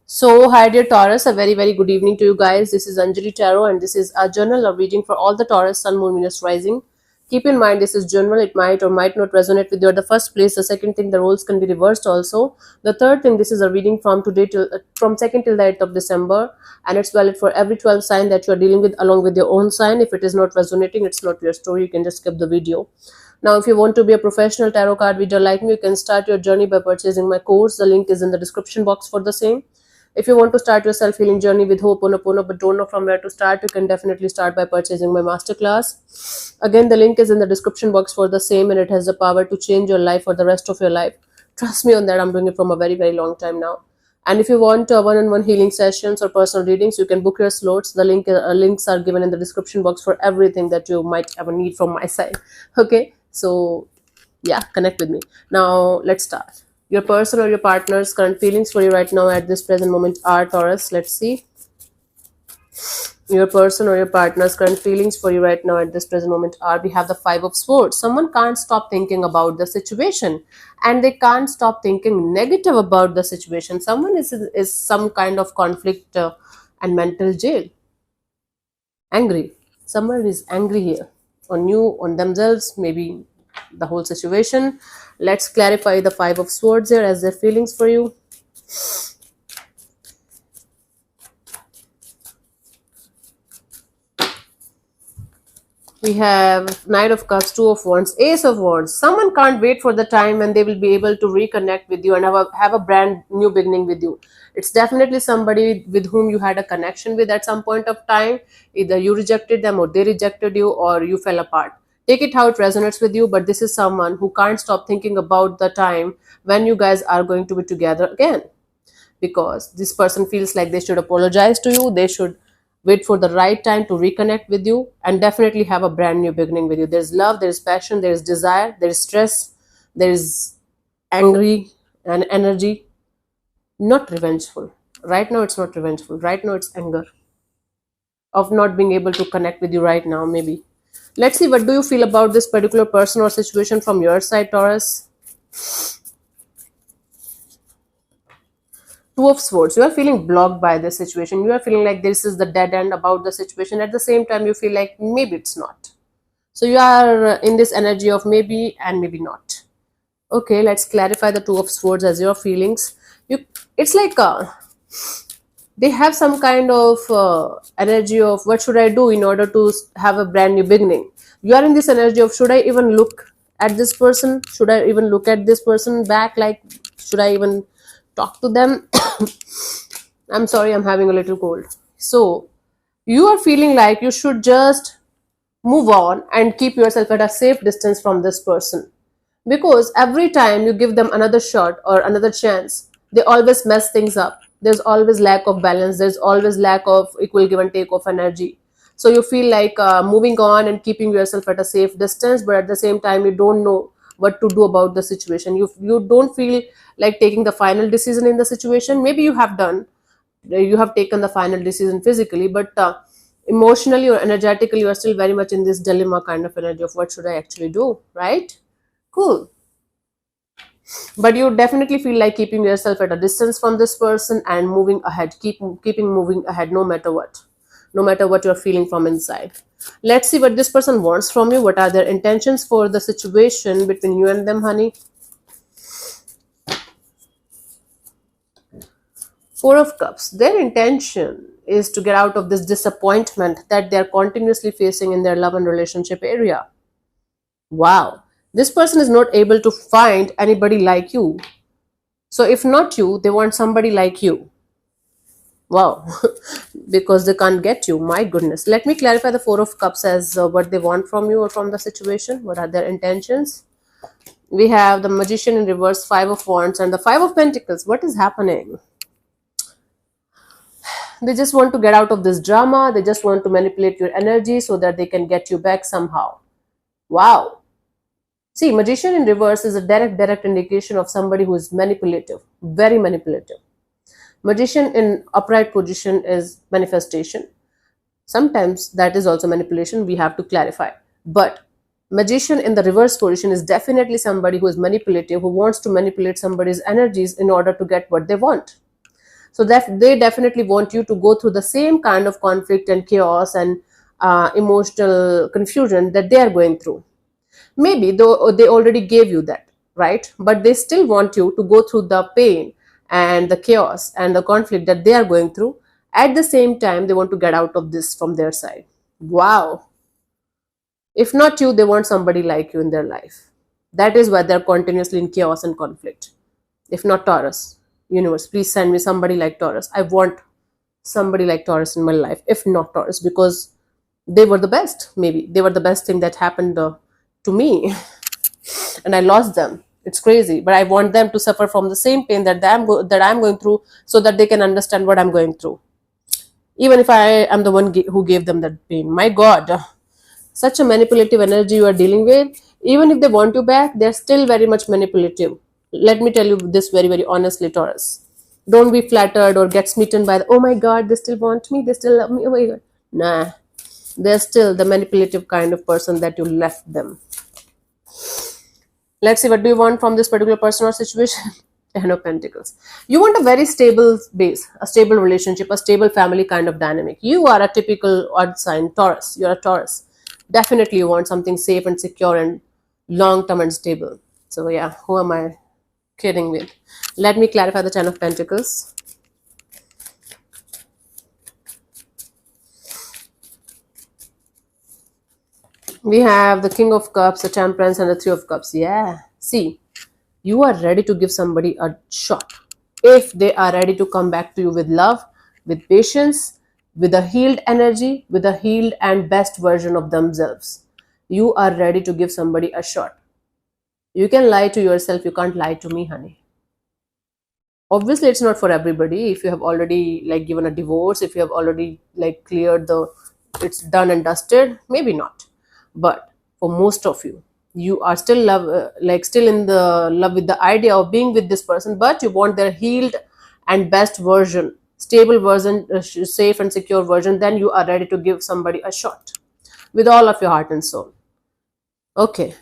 So, hi dear Taurus, a very good evening to you guys. This is Anjali Tarot, and this is a journal of reading for all the Taurus, Sun, Moon, Venus, Rising. Keep in mind, this is general. It might or might not resonate with you at the first place. The second thing, the roles can be reversed also. The third thing, this is a reading from today till from 2nd till the 8th of December, and it's valid for every 12 sign that you are dealing with, along with your own sign. If it is not resonating, it's not your story. You can just skip the video. Now, if you want to be a professional tarot card reader like me, you can start your journey by purchasing my course. The link is in the description box for the same. If you want to start your self-healing journey with Ho'oponopono but don't know from where to start, you can definitely start by purchasing my masterclass. Again, the link is in the description box for the same, and it has the power to change your life for the rest of your life. Trust me on that. I'm doing it from a very long time now. And if you want one-on-one healing sessions or personal readings, you can book your slots. The links are given in the description box for everything that you might ever need from my side. Okay, so yeah, connect with me. Now let's start. Your person or your partner's current feelings for you right now at this present moment are Taurus. Let's see. Your person or your partner's current feelings for you right now at this present moment are, we have the Five of Swords. Someone can't stop thinking about the situation, and they can't stop thinking negative about the situation. Someone is some kind of conflict and mental jail. Angry. Someone is angry here on you, on themselves, maybe the whole situation. Let's clarify the Five of Swords here as their feelings for you. We have Knight of Cups, Two of Wands, Ace of Wands. Someone can't wait for the time when they will be able to reconnect with you and have a brand new beginning with you. It's definitely somebody with whom you had a connection with at some point of time. Either you rejected them or they rejected you, or you fell apart. Take it how it resonates with you, but this is someone who can't stop thinking about the time when you guys are going to be together again, because this person feels like they should apologize to you, they should wait for the right time to reconnect with you and definitely have a brand new beginning with you. There's love, there's passion, there's desire, there's stress, there's angry and energy. Not revengeful. Right now it's not revengeful. Right now it's anger of not being able to connect with you right now, maybe. Let's see, what do you feel about this particular person or situation from your side, Taurus? Two of Swords. You are feeling blocked by this situation. You are feeling like this is the dead end about the situation. At the same time, you feel like maybe it's not. So you are in this energy of maybe and maybe not. Okay, let's clarify the Two of Swords as your feelings. It's like they have some kind of energy of what should I do in order to have a brand new beginning. You are in this energy of, should I even look at this person? Should I even look at this person back? Like, should I even talk to them? I'm sorry, I'm having a little cold. So you are feeling like you should just move on and keep yourself at a safe distance from this person, because every time you give them another shot or another chance, they always mess things up. There's always lack of balance, there's always lack of equal give and take of energy. So you feel like moving on and keeping yourself at a safe distance, but at the same time you don't know what to do about the situation. You don't feel like taking the final decision in the situation. Maybe you have taken the final decision physically, but emotionally or energetically you are still very much in this dilemma kind of energy of what should I actually do, right? Cool. But you definitely feel like keeping yourself at a distance from this person and moving ahead, keeping moving ahead, no matter what you're feeling from inside. Let's see what this person wants from you. What are their intentions for the situation between you and them, honey? Four of Cups. Their intention is to get out of this disappointment that they're continuously facing in their love and relationship area. Wow. This person is not able to find anybody like you. So if not you, they want somebody like you. Wow. Because they can't get you. My goodness. Let me clarify the Four of Cups as what they want from you or from the situation. What are their intentions? We have the Magician in reverse, Five of Wands, and the Five of Pentacles. What is happening? They just want to get out of this drama. They just want to manipulate your energy so that they can get you back somehow. Wow. See, Magician in reverse is a direct indication of somebody who is manipulative, very manipulative. Magician in upright position is manifestation. Sometimes that is also manipulation, we have to clarify. But Magician in the reverse position is definitely somebody who is manipulative, who wants to manipulate somebody's energies in order to get what they want. So that they definitely want you to go through the same kind of conflict and chaos and emotional confusion that they are going through. Maybe though they already gave you that, right? But they still want you to go through the pain and the chaos and the conflict that they are going through. At the same time, they want to get out of this from their side. Wow. If not you, they want somebody like you in their life. That is why they're continuously in chaos and conflict. If not Taurus, universe, please send me somebody like Taurus. I want somebody like Taurus in my life, if not Taurus, because they were the best. Maybe they were the best thing that happened to me, and I lost them. It's crazy, but I want them to suffer from the same pain that I'm going through, so that they can understand what I'm going through. Even if I am the one who gave them that pain. My God, such a manipulative energy you are dealing with. Even if they want you back, they're still very much manipulative. Let me tell you this very, very honestly, Taurus. Don't be flattered or get smitten by the, oh my God, they still want me, they still love me, oh my God. Nah, they're still the manipulative kind of person that you left them. Let's see, what do you want from this particular person or situation? Ten of Pentacles. You want a very stable base, a stable relationship, a stable family kind of dynamic. You are a typical odd sign, Taurus. You're a Taurus. Definitely you want something safe and secure and long-term and stable. So yeah, who am I kidding with? Let me clarify the Ten of Pentacles. We have the King of Cups, the Temperance, and the Three of Cups. Yeah. See, you are ready to give somebody a shot. If they are ready to come back to you with love, with patience, with a healed energy, with a healed and best version of themselves, you are ready to give somebody a shot. You can lie to yourself, you can't lie to me, honey. Obviously, it's not for everybody. If you have already like given a divorce, if you have already like cleared the, it's done and dusted, maybe not. But for most of you, you are still still in the love with the idea of being with this person, but you want their healed and best version, stable version, safe and secure version. Then you are ready to give somebody a shot with all of your heart and soul. Okay.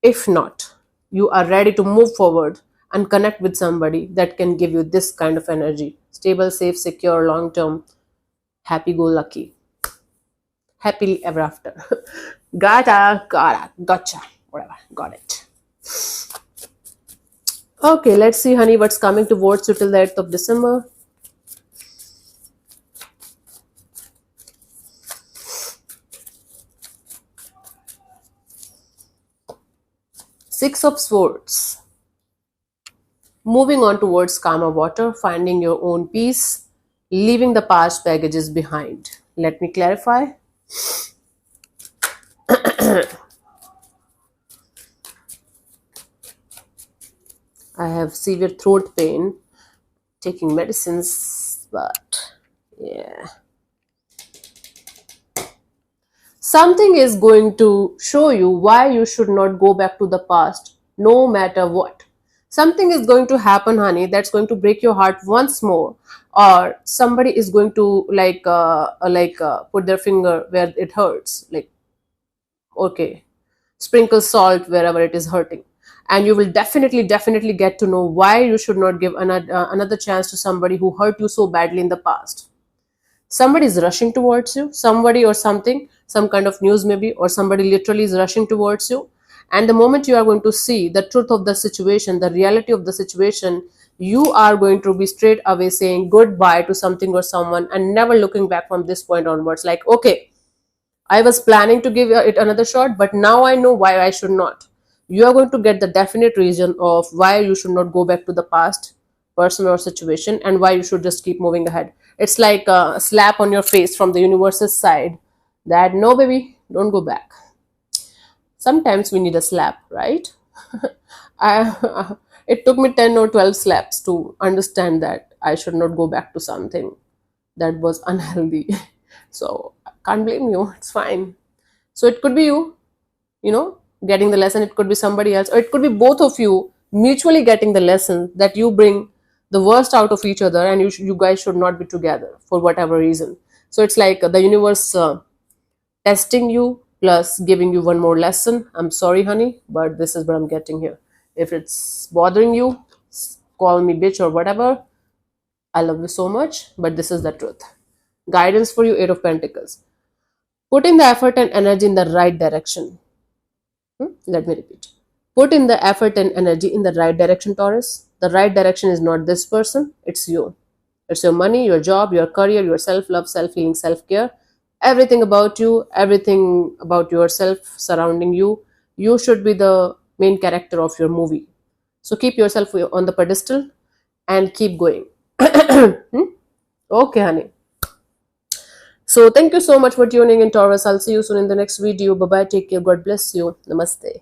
If not, you are ready to move forward and connect with somebody that can give you this kind of energy, stable, safe, secure, long term, happy go lucky, happily ever after. Gotcha, whatever, got it. Okay, let's see, honey, what's coming towards you till the 8th of December. Six of Swords. Moving on towards calmer water, finding your own peace, leaving the past baggages behind. Let me clarify. I have severe throat pain, taking medicines, but yeah. Something is going to show you why you should not go back to the past, no matter what. Something is going to happen, honey, that's going to break your heart once more, or somebody is going to put their finger where it hurts, like, okay, sprinkle salt wherever it is hurting, and you will definitely get to know why you should not give another chance to somebody who hurt you so badly in the past. Somebody is rushing towards you, somebody or something, some kind of news maybe, or somebody literally is rushing towards you. And the moment you are going to see the truth of the situation, the reality of the situation, you are going to be straight away saying goodbye to something or someone and never looking back from this point onwards. Like, okay, I was planning to give it another shot, but now I know why I should not. You are going to get the definite reason of why you should not go back to the past person or situation, and why you should just keep moving ahead. It's like a slap on your face from the universe's side that no, baby, don't go back. Sometimes we need a slap, right? It took me 10 or 12 slaps to understand that I should not go back to something that was unhealthy. So I can't blame you. It's fine. So it could be you, getting the lesson. It could be somebody else, or it could be both of you mutually getting the lesson that you bring the worst out of each other, and you guys should not be together for whatever reason. So it's like the universe testing you plus giving you one more lesson. I'm sorry, honey, but this is what I'm getting here. If it's bothering you, call me bitch or whatever. I love you so much, but this is the truth. Guidance for you, Eight of Pentacles. Put in the effort and energy in the right direction. Let me repeat. Put in the effort and energy in the right direction, Taurus. The right direction is not this person, it's you. It's your money, your job, your career, your self love, self healing, self care. Everything about you, everything about yourself surrounding you. You should be the main character of your movie. So keep yourself on the pedestal and keep going. Hmm? Okay, honey. So thank you so much for tuning in, Taurus. I'll see you soon in the next video. Bye bye. Take care. God bless you. Namaste.